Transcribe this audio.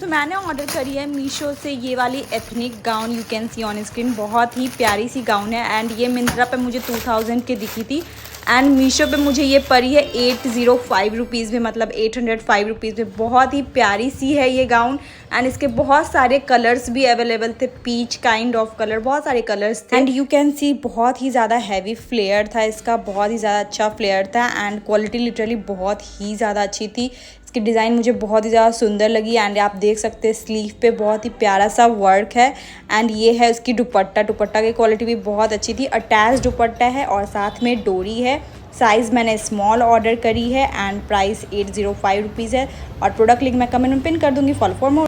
तो मैंने ऑर्डर करी है मीशो से ये वाली ethnic gown. You can see on screen, बहुत ही प्यारी सी गाउन है एंड ये मिंत्रा पे मुझे 2000 की दिखी थी एंड मीशो पे मुझे ये पड़ी है 805 रुपीज़ में, मतलब 805 रुपीज़ में। बहुत ही प्यारी सी है ये गाउन एंड इसके बहुत सारे कलर्स भी अवेलेबल थे, पीच काइंड ऑफ कलर, बहुत सारे कलर्स थे एंड यू कैन सी बहुत ही ज़्यादा हैवी फ्लेयर था इसका, बहुत ही ज़्यादा अच्छा फ्लेयर था एंड क्वालिटी लिटरली बहुत ही ज़्यादा अच्छी थी। इसकी डिज़ाइन मुझे बहुत ही ज़्यादा सुंदर लगी एंड आप देख सकते हैं स्लीव पे बहुत ही प्यारा सा वर्क है एंड ये है उसकी दुपट्टा की क्वालिटी भी बहुत अच्छी थी। अटैच दुपट्टा है और साथ में डोरी है। साइज़ मैंने स्मॉल ऑर्डर करी है एंड प्राइस 805 रुपीज़ है और प्रोडक्ट लिंक मैं कमेंट में पिन कर दूँगी। Follow for more.